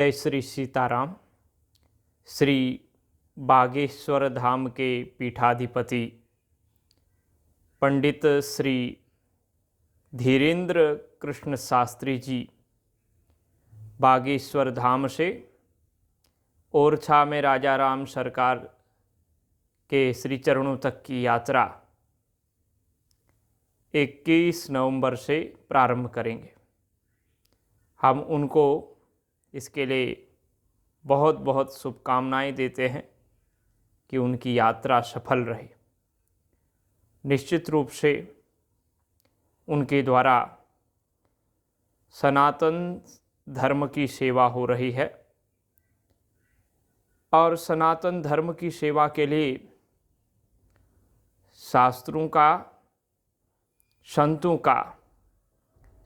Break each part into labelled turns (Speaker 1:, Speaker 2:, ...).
Speaker 1: जय श्री सीताराम। श्री बागेश्वर धाम के पीठाधिपति पंडित श्री धीरेन्द्र कृष्ण शास्त्री जी बागेश्वर धाम से ओरछा में राजा राम सरकार के श्री चरणों तक की यात्रा 21 नवंबर से प्रारंभ करेंगे। हम उनको इसके लिए बहुत बहुत शुभकामनाएं देते हैं कि उनकी यात्रा सफल रहे। निश्चित रूप से उनके द्वारा सनातन धर्म की सेवा हो रही है और सनातन धर्म की सेवा के लिए शास्त्रों का, संतों का,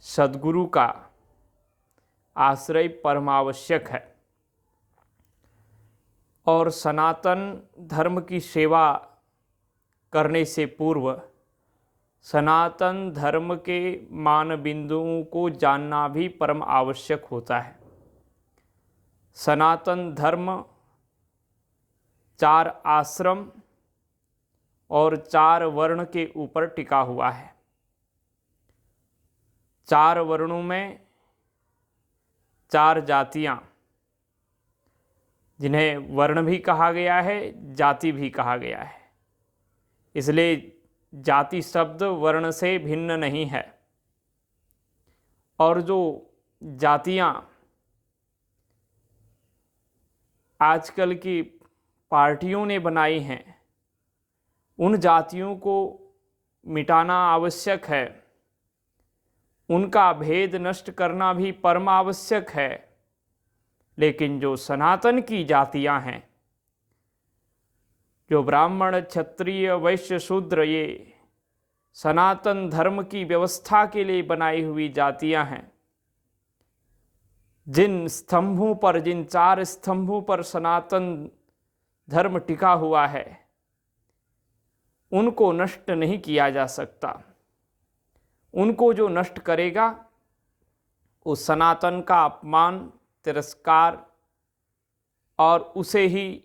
Speaker 1: सद्गुरु का आश्रय परमावश्यक है। और सनातन धर्म की सेवा करने से पूर्व सनातन धर्म के मान बिंदुओं को जानना भी परम आवश्यक होता है। सनातन धर्म 4 आश्रम और 4 वर्ण के ऊपर टिका हुआ है। 4 वर्णों में 4 जातियां, जिन्हें वर्ण भी कहा गया है, जाति भी कहा गया है। इसलिए जाति शब्द वर्ण से भिन्न नहीं है। और जो जातियां आजकल की पार्टियों ने बनाई हैं, उन जातियों को मिटाना आवश्यक है। उनका भेद नष्ट करना भी परम आवश्यक है। लेकिन जो सनातन की जातियां हैं, जो ब्राह्मण, क्षत्रिय, वैश्य, शूद्र, ये सनातन धर्म की व्यवस्था के लिए बनाई हुई जातियां हैं, जिन 4 स्तंभों पर सनातन धर्म टिका हुआ है, उनको नष्ट नहीं किया जा सकता। उनको जो नष्ट करेगा वो सनातन का अपमान, तिरस्कार और उसे ही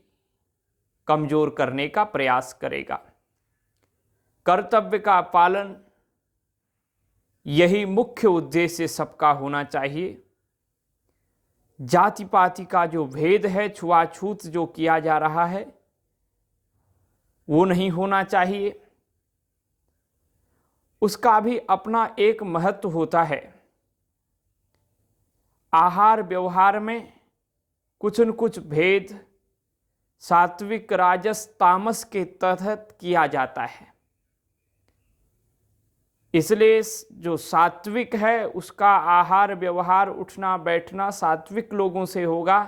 Speaker 1: कमजोर करने का प्रयास करेगा। कर्तव्य का पालन, यही मुख्य उद्देश्य सबका होना चाहिए। जाति पाति का जो भेद है, छुआछूत जो किया जा रहा है, वो नहीं होना चाहिए। उसका भी अपना एक महत्व होता है। आहार व्यवहार में कुछ न कुछ भेद सात्विक, राजस, तामस के तहत किया जाता है। इसलिए जो सात्विक है उसका आहार व्यवहार, उठना बैठना सात्विक लोगों से होगा।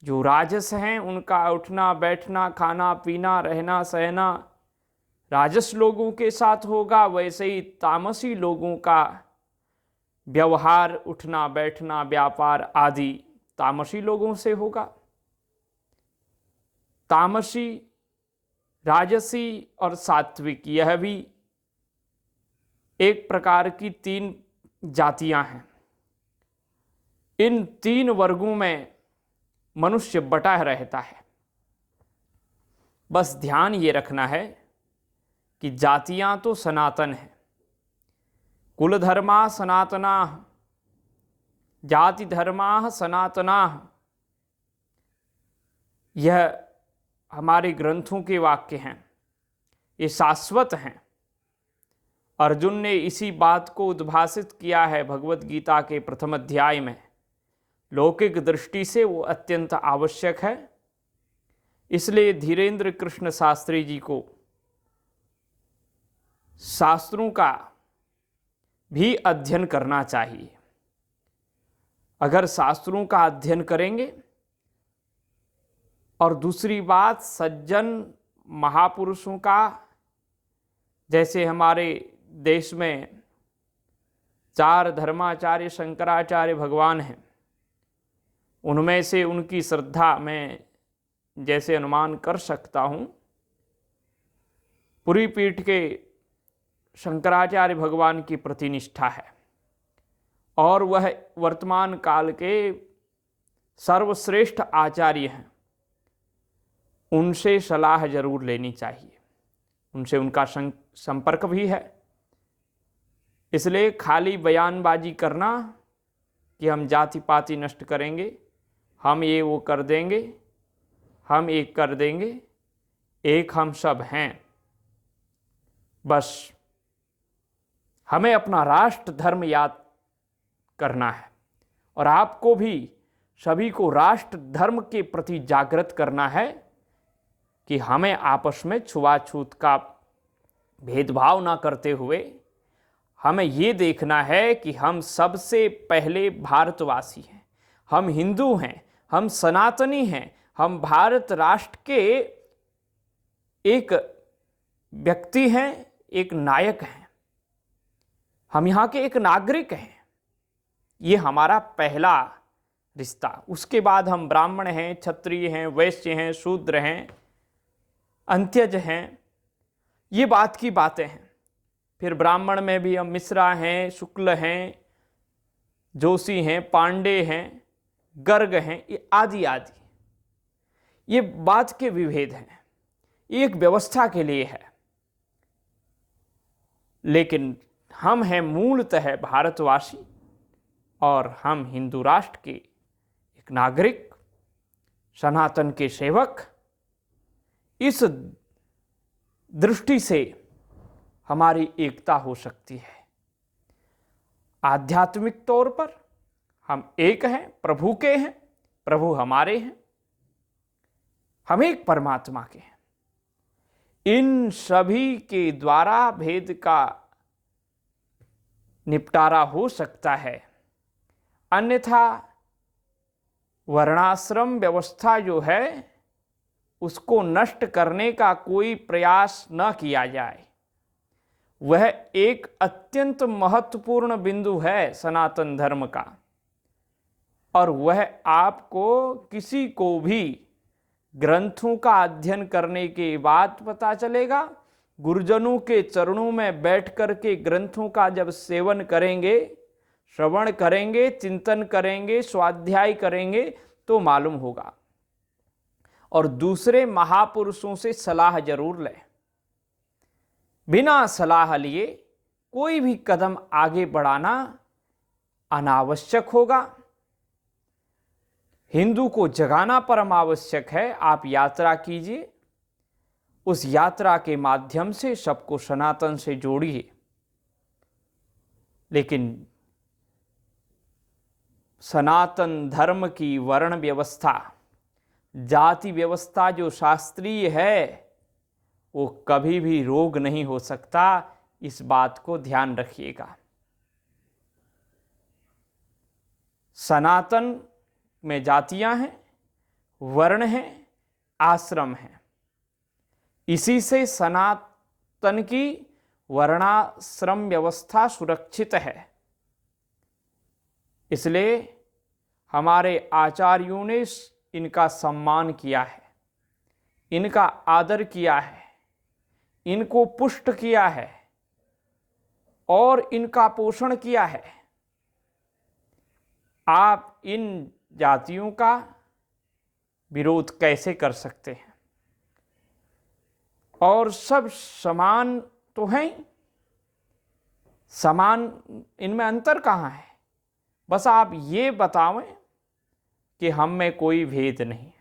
Speaker 1: जो राजस हैं उनका उठना बैठना, खाना पीना, रहना सहना राजस लोगों के साथ होगा। वैसे ही तामसी लोगों का व्यवहार, उठना बैठना, व्यापार आदि तामसी लोगों से होगा। तामसी, राजसी और सात्विक, यह भी एक प्रकार की 3 जातियां हैं। इन 3 वर्गों में मनुष्य बटा रहता है। बस ध्यान ये रखना है कि जातियां तो सनातन हैं। कुल धर्मा सनातना, जाति धर्मा सनातना, यह हमारे ग्रंथों के वाक्य हैं। ये शाश्वत हैं। अर्जुन ने इसी बात को उद्भासित किया है भगवत गीता के प्रथम अध्याय में। लौकिक दृष्टि से वो अत्यंत आवश्यक है। इसलिए धीरेन्द्र कृष्ण शास्त्री जी को शास्त्रों का भी अध्ययन करना चाहिए। अगर शास्त्रों का अध्ययन करेंगे, और दूसरी बात, सज्जन महापुरुषों का, जैसे हमारे देश में 4 धर्माचार्य शंकराचार्य भगवान हैं, उनमें से उनकी श्रद्धा मैं जैसे अनुमान कर सकता हूँ, पुरी पीठ के शंकराचार्य भगवान की प्रतिनिष्ठा है। और वह वर्तमान काल के सर्वश्रेष्ठ आचार्य हैं, उनसे सलाह जरूर लेनी चाहिए। उनसे उनका संपर्क भी है। इसलिए खाली बयानबाजी करना कि हम जाति पाति नष्ट करेंगे, हम ये वो कर देंगे, हम एक कर देंगे, एक हम सब हैं, बस हमें अपना राष्ट्र धर्म याद करना है। और आपको भी सभी को राष्ट्र धर्म के प्रति जागृत करना है कि हमें आपस में छुआछूत का भेदभाव ना करते हुए हमें ये देखना है कि हम सबसे पहले भारतवासी हैं, हम हिंदू हैं, हम सनातनी हैं, हम भारत राष्ट्र के एक व्यक्ति हैं, एक नायक हैं, हम यहाँ के एक नागरिक हैं। ये हमारा पहला रिश्ता। उसके बाद हम ब्राह्मण हैं, क्षत्रिय हैं, वैश्य हैं, शूद्र हैं, अंत्यज हैं, ये बात की बातें हैं। फिर ब्राह्मण में भी हम मिश्रा हैं, शुक्ल हैं, जोशी हैं, पांडे हैं, गर्ग हैं, ये आदि आदि, ये बात के विभेद हैं। ये एक व्यवस्था के लिए है, लेकिन हम हैं मूलतः भारतवासी और हम हिंदू राष्ट्र के एक नागरिक, सनातन के सेवक। इस दृष्टि से हमारी एकता हो सकती है। आध्यात्मिक तौर पर हम एक हैं, प्रभु के हैं, प्रभु हमारे हैं, हम एक परमात्मा के हैं। इन सभी के द्वारा भेद का निपटारा हो सकता है, अन्यथा वर्णाश्रम व्यवस्था जो है उसको नष्ट करने का कोई प्रयास न किया जाए। वह एक अत्यंत महत्वपूर्ण बिंदु है सनातन धर्म का, और वह आपको किसी को भी ग्रंथों का अध्ययन करने के बाद पता चलेगा। गुरुजनों के चरणों में बैठ कर के ग्रंथों का जब सेवन करेंगे, श्रवण करेंगे, चिंतन करेंगे, स्वाध्याय करेंगे तो मालूम होगा। और दूसरे महापुरुषों से सलाह जरूर लें। बिना सलाह लिए कोई भी कदम आगे बढ़ाना अनावश्यक होगा। हिंदू को जगाना परम आवश्यक है। आप यात्रा कीजिए, उस यात्रा के माध्यम से सबको सनातन से जोड़िए। लेकिन सनातन धर्म की वर्ण व्यवस्था, जाति व्यवस्था जो शास्त्रीय है, वो कभी भी रोग नहीं हो सकता। इस बात को ध्यान रखिएगा। सनातन में जातियां हैं, वर्ण हैं, आश्रम हैं। इसी से सनातन की वर्णाश्रम व्यवस्था सुरक्षित है। इसलिए हमारे आचार्यों ने इनका सम्मान किया है, इनका आदर किया है, इनको पुष्ट किया है और इनका पोषण किया है। आप इन जातियों का विरोध कैसे कर सकते हैं? और सब समान तो हैं, समान, इनमें अंतर कहाँ है? बस आप ये बतावें कि हम में कोई भेद नहीं है।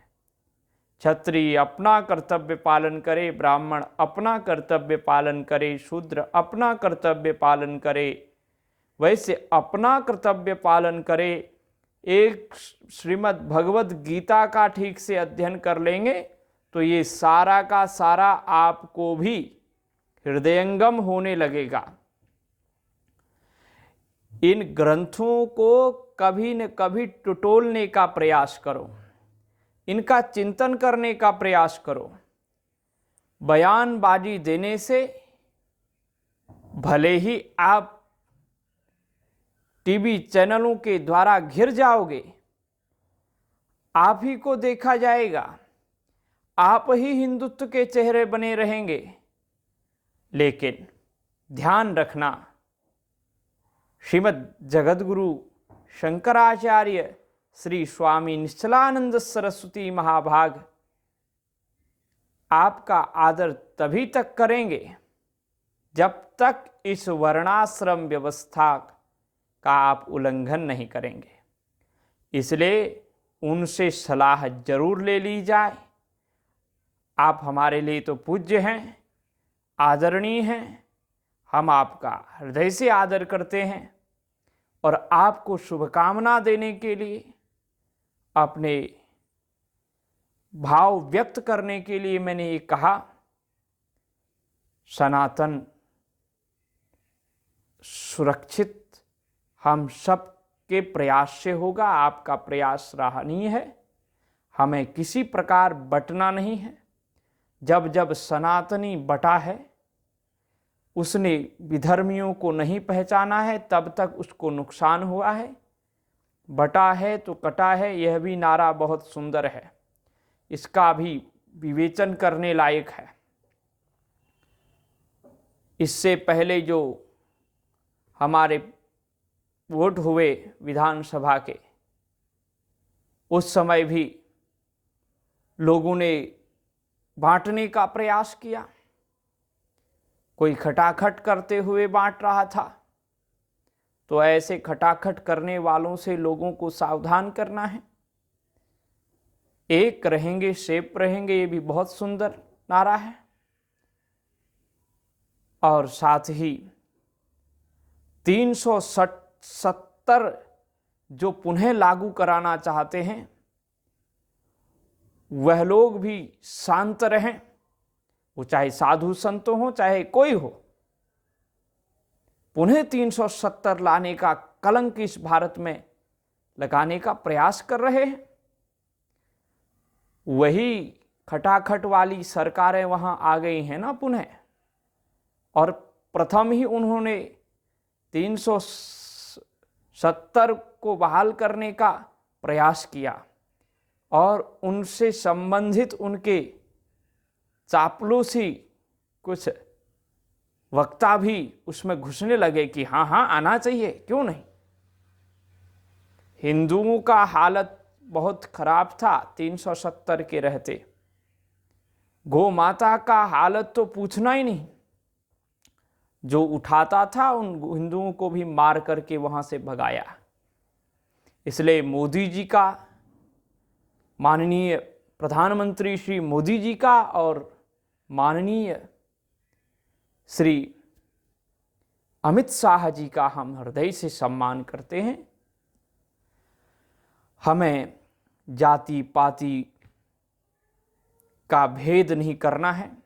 Speaker 1: क्षत्रिय अपना कर्तव्य पालन करे, ब्राह्मण अपना कर्तव्य पालन करे, शूद्र अपना कर्तव्य पालन करे, वैसे अपना कर्तव्य पालन करे। एक श्रीमद् भगवद गीता का ठीक से अध्ययन कर लेंगे तो ये सारा का सारा आपको भी हृदयंगम होने लगेगा। इन ग्रंथों को कभी न कभी टटोलने का प्रयास करो, इनका चिंतन करने का प्रयास करो। बयानबाजी देने से भले ही आप टीवी चैनलों के द्वारा घिर जाओगे, आप ही को देखा जाएगा, आप ही हिंदुत्व के चेहरे बने रहेंगे। लेकिन ध्यान रखना, श्रीमद् जगद्गुरु शंकराचार्य श्री स्वामी निश्चलानंद सरस्वती महाभाग आपका आदर तभी तक करेंगे जब तक इस वर्णाश्रम व्यवस्था का आप उल्लंघन नहीं करेंगे। इसलिए उनसे सलाह जरूर ले ली जाए। आप हमारे लिए तो पूज्य हैं, आदरणीय हैं, हम आपका हृदय से आदर करते हैं और आपको शुभकामना देने के लिए, अपने भाव व्यक्त करने के लिए मैंने ये कहा, सनातन सुरक्षित हम सब के प्रयास से होगा। आपका प्रयास सराहनीय है। हमें किसी प्रकार बंटना नहीं है। जब जब सनातनी बटा है, उसने विधर्मियों को नहीं पहचाना है, तब तक उसको नुकसान हुआ है। बटा है तो कटा है, यह भी नारा बहुत सुंदर है, इसका भी विवेचन करने लायक है। इससे पहले जो हमारे वोट हुए विधानसभा के, उस समय भी लोगों ने बांटने का प्रयास किया। कोई खटाखट करते हुए बांट रहा था, तो ऐसे खटाखट करने वालों से लोगों को सावधान करना है। एक रहेंगे सेफ रहेंगे, ये भी बहुत सुंदर नारा है। और साथ ही 370 जो पुनः लागू कराना चाहते हैं, वह लोग भी शांत रहें। वो चाहे साधु संतों हो, चाहे कोई हो, पुनः 370 लाने का कलंक इस भारत में लगाने का प्रयास कर रहे हैं। वही खटाखट वाली सरकारें वहां आ गई हैं ना पुनः, और प्रथम ही उन्होंने 370 को बहाल करने का प्रयास किया और उनसे संबंधित उनके चापलूसी कुछ वक्ता भी उसमें घुसने लगे कि हाँ हाँ आना चाहिए, क्यों नहीं। हिंदुओं का हालत बहुत खराब था 370 के रहते। गौ माता का हालत तो पूछना ही नहीं। जो उठाता था उन हिंदुओं को भी मार करके वहां से भगाया। इसलिए मोदी जी का, माननीय प्रधानमंत्री श्री मोदी जी का और माननीय श्री अमित शाह जी का हम हृदय से सम्मान करते हैं। हमें जाति पाति का भेद नहीं करना है,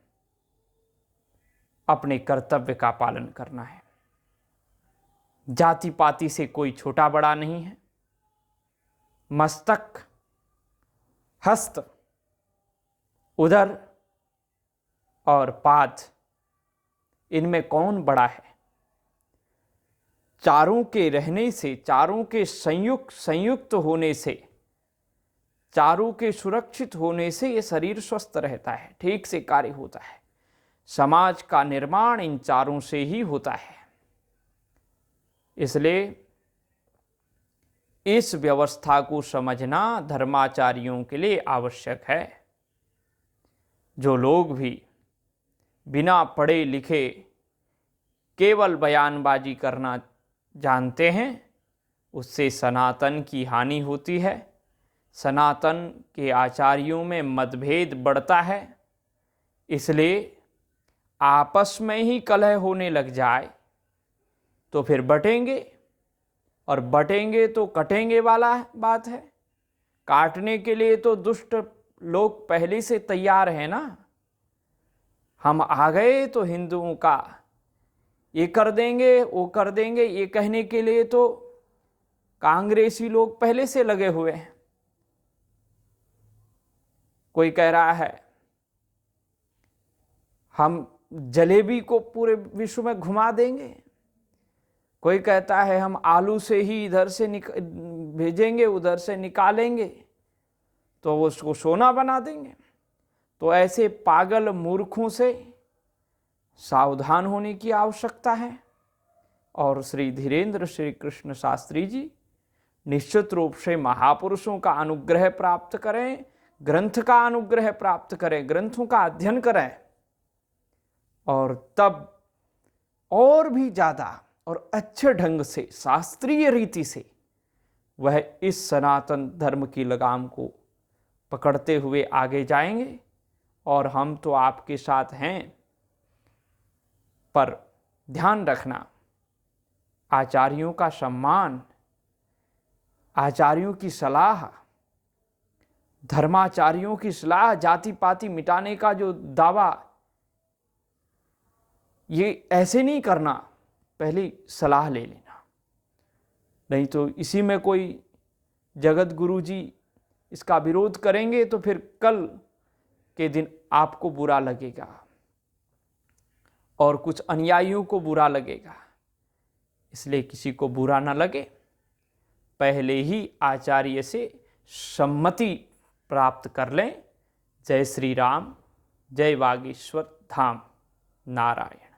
Speaker 1: अपने कर्तव्य का पालन करना है। जाति पाति से कोई छोटा बड़ा नहीं है। मस्तक, हस्त, उदर और पाद, इनमें कौन बड़ा है? चारों के रहने से, चारों के संयुक्त होने से, चारों के सुरक्षित होने से ये शरीर स्वस्थ रहता है, ठीक से कार्य होता है। समाज का निर्माण इन चारों से ही होता है। इसलिए इस व्यवस्था को समझना धर्माचार्यों के लिए आवश्यक है। जो लोग भी बिना पढ़े लिखे केवल बयानबाजी करना जानते हैं, उससे सनातन की हानि होती है। सनातन के आचार्यों में मतभेद बढ़ता है। इसलिए आपस में ही कलह होने लग जाए तो फिर बटेंगे, और बटेंगे तो कटेंगे वाला बात है। काटने के लिए तो दुष्ट लोग पहले से तैयार हैं ना। हम आ गए तो हिंदुओं का ये कर देंगे, वो कर देंगे, ये कहने के लिए तो कांग्रेसी लोग पहले से लगे हुए हैं। कोई कह रहा है हम जलेबी को पूरे विश्व में घुमा देंगे। कोई कहता है हम आलू से ही इधर से भेजेंगे, उधर से निकालेंगे तो वो उसको सोना बना देंगे। तो ऐसे पागल मूर्खों से सावधान होने की आवश्यकता है। और श्री धीरेन्द्र श्री कृष्ण शास्त्री जी निश्चित रूप से महापुरुषों का अनुग्रह प्राप्त करें, ग्रंथ का अनुग्रह प्राप्त करें, ग्रंथों का अध्ययन करें, और तब और भी ज़्यादा और अच्छे ढंग से शास्त्रीय रीति से वह इस सनातन धर्म की लगाम को पकड़ते हुए आगे जाएंगे। और हम तो आपके साथ हैं, पर ध्यान रखना, आचार्यों का सम्मान, आचार्यों की सलाह, धर्माचार्यों की सलाह, जाति पाति मिटाने का जो दावा, ये ऐसे नहीं करना, पहले सलाह ले लेना। नहीं तो इसी में कोई जगत गुरु जी इसका विरोध करेंगे तो फिर कल के दिन आपको बुरा लगेगा और कुछ अनुयायियों को बुरा लगेगा। इसलिए किसी को बुरा ना लगे, पहले ही आचार्य से सम्मति प्राप्त कर लें। जय श्री राम, जय वागीश्वर धाम, नारायण।